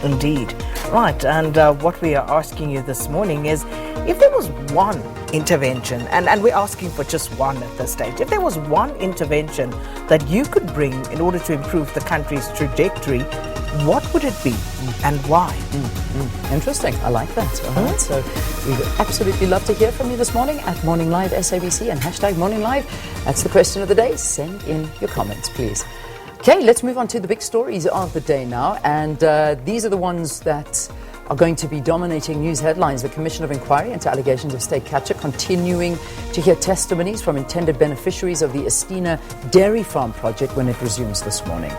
Indeed. Right, and what we are asking you this morning is, if there was one intervention, and we're asking for just one at this stage, if there was one intervention that you could bring in order to improve the country's trajectory, what would it be and why? Interesting. I like that. All right. So we would absolutely love to hear from you this morning at Morning Live SABC and hashtag Morning Live. That's the question of the day. Send in your comments, please. Okay, let's move on to the big stories of the day now. And these are the ones that are going to be dominating news headlines. The Commission of Inquiry into allegations of state capture continuing to hear testimonies from intended beneficiaries of the Estina Dairy Farm project when it resumes this morning.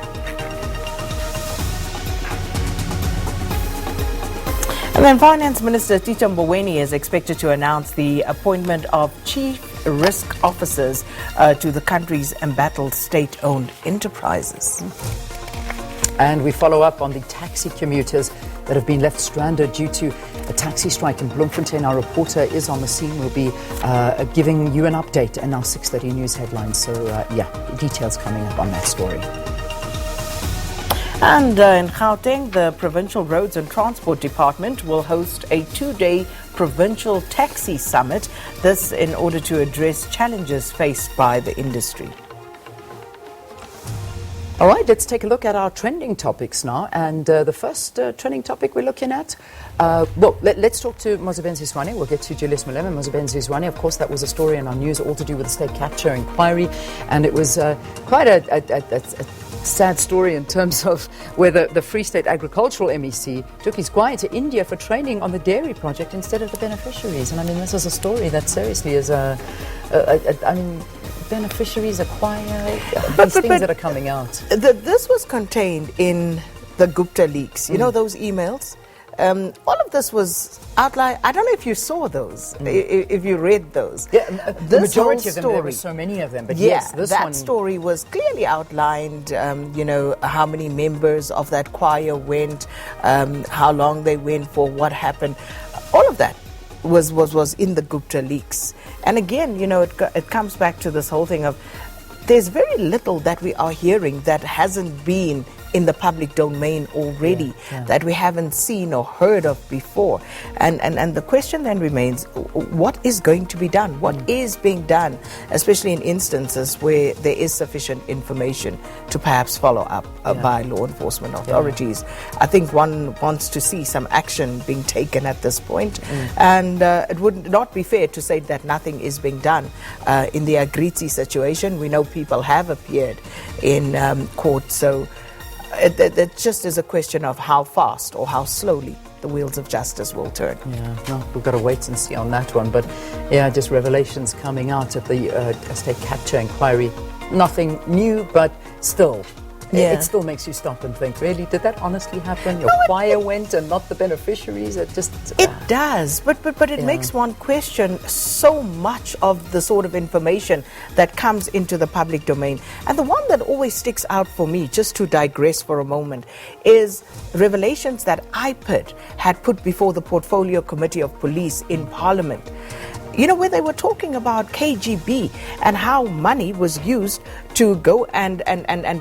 And then Finance Minister Tito Mboweni is expected to announce the appointment of chief risk officers to the country's embattled state-owned enterprises. And we follow up on the taxi commuters that have been left stranded due to a taxi strike in Bloemfontein. Our reporter is on the scene. We'll be giving you an update in our 6:30 news headlines. So, details coming up on that story. And in Gauteng, the Provincial Roads and Transport Department will host a 2-day provincial taxi summit. This in order to address challenges faced by the industry. All right, let's take a look at our trending topics now. And the first trending topic we're looking at, let's talk to Mosebenzi Zwane. We'll get to Julius Malema. Mosebenzi Zwane, of course, that was a story in our news all to do with the state capture inquiry. And it was quite a sad story in terms of where the Free State Agricultural MEC took his guy to India for training on the dairy project instead of the beneficiaries. And I mean, this is a story that seriously is beneficiaries acquire these things that are coming out. This was contained in the Gupta leaks. You know those emails? All of this was outlined. I don't know if you saw those, if you read those. Yeah, the majority of them, there were so many of them. But yes, this that one story was clearly outlined, how many members of that choir went, how long they went for, what happened. All of that was in the Gupta leaks. And again, it comes back to this whole thing of there's very little that we are hearing that hasn't been in the public domain already, that we haven't seen or heard of before. And the question then remains, what is going to be done? What is being done, especially in instances where there is sufficient information to perhaps follow up by law enforcement authorities? I think one wants to see some action being taken at this point. And it would not be fair to say that nothing is being done. In the Agritzi situation, we know people have appeared in court, so it just is a question of how fast or how slowly the wheels of justice will turn. We've got to wait and see on that one. But just revelations coming out of the state capture inquiry. Nothing new, but still. It still makes you stop and think, really, did that honestly happen? Your choir went and not the beneficiaries? It does, but it makes one question so much of the sort of information that comes into the public domain. And the one that always sticks out for me, just to digress for a moment, is revelations that IPID had put before the Portfolio Committee of Police in Parliament. Where they were talking about KGB and how money was used to go and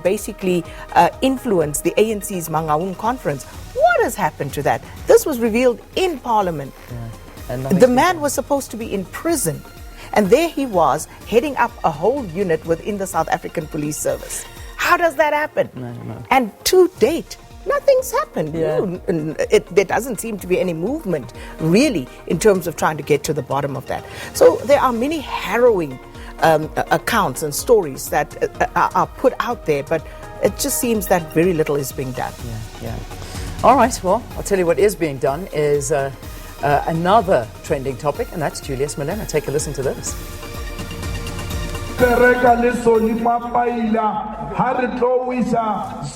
basically influence the ANC's Mangaung conference. What has happened to that? This was revealed in Parliament. The man was supposed to be in prison, and there he was heading up a whole unit within the South African Police Service. How does that happen? No. And to date, nothing's happened. There doesn't seem to be any movement, really, in terms of trying to get to the bottom of that. So there are many harrowing accounts and stories that are put out there, but it just seems that very little is being done. All right, well, I'll tell you what is being done is another trending topic, and that's Julius Malema. Take a listen to this.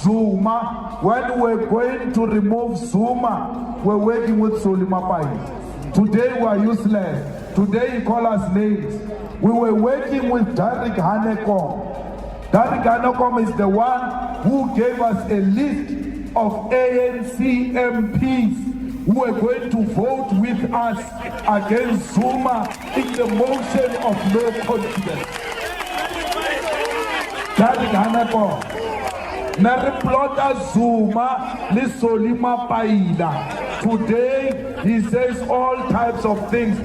Zuma. When we're going to remove Zuma, we're working with Solimapai. Today we are useless. Today you call us names. We were working with Derek Hanekom. Derek Hanekom is the one who gave us a list of ANC MPs who are going to vote with us against Zuma in the motion of no confidence. Derek Hanekom. Nariplota Zuma Lisolima Paila. Today he says all types of things.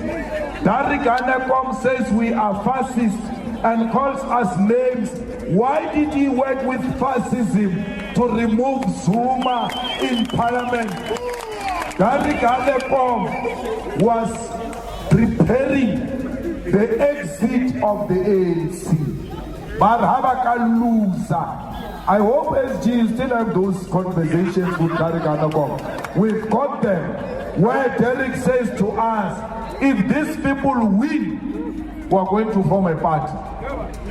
Derek Anekom says we are fascists and calls us names. Why did he work with fascism to remove Zuma in parliament? Derek Anekom was preparing the exit of the ANC. But Habaka loser. I hope SG still have those conversations with Derek Anekom. We've got them where Derek says to us, if these people win, we're going to form a party.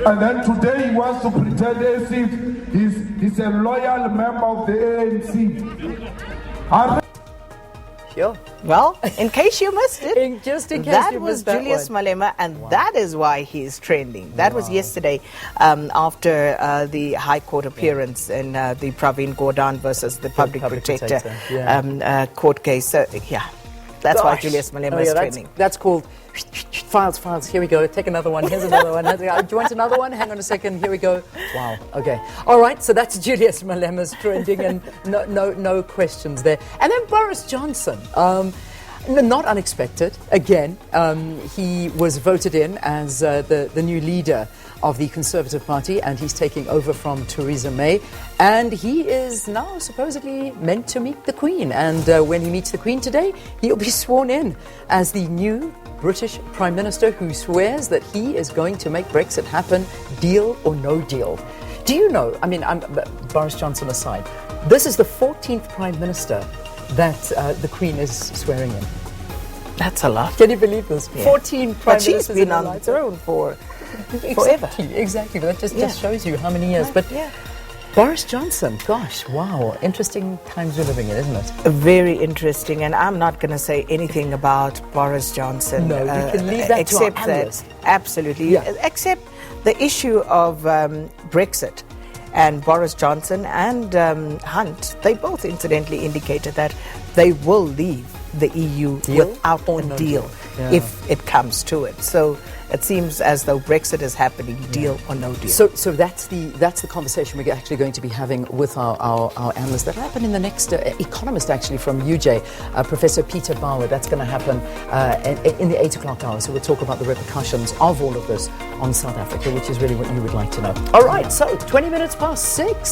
And then today he wants to pretend as if he's a loyal member of the ANC. Sure. Well, in case you missed it, Just in case that you was missed that Julius one. Malema, and that is why he's trending. That was yesterday after the High Court appearance in the Praveen Gordhan versus the Public Protector court case. So, yeah, that's why Julius Malema is trending. That's called files. Here we go. Take another one. Here's another one. Do you want another one? Hang on a second. Here we go. Wow. Okay. All right. So that's Julius Malema's trending, and no questions there. And then Boris Johnson. Not unexpected. Again, he was voted in as the new leader of the Conservative Party, and he's taking over from Theresa May. And he is now supposedly meant to meet the Queen. And when he meets the Queen today, he'll be sworn in as the new British Prime Minister, who swears that he is going to make Brexit happen, deal or no deal. Do you know, I mean, Boris Johnson aside, this is the 14th Prime Minister that the Queen is swearing in. That's a lot. Can you believe this? Yeah. 14 Prime But she's Ministers been in on her the lifetime. throne for forever. Exactly. That just shows you how many years. But Yeah. Boris Johnson, gosh, wow. Interesting times we're living in, isn't it? Very interesting, and I'm not going to say anything about Boris Johnson. No, we can leave that to our except analysts. Absolutely. Yeah. Except the issue of Brexit. And Boris Johnson and Hunt, they both incidentally indicated that they will leave the EU Deal without or a no deal deal? Yeah. if it comes to it. So it seems as though Brexit is happening, deal or no deal. So that's the conversation we're actually going to be having with our analysts. That'll happen in the next Economist, actually, from UJ, Professor Peter Bauer. That's going to happen in the 8 o'clock hour. So we'll talk about the repercussions of all of this on South Africa, which is really what you would like to know. All right, so 20 minutes past 6.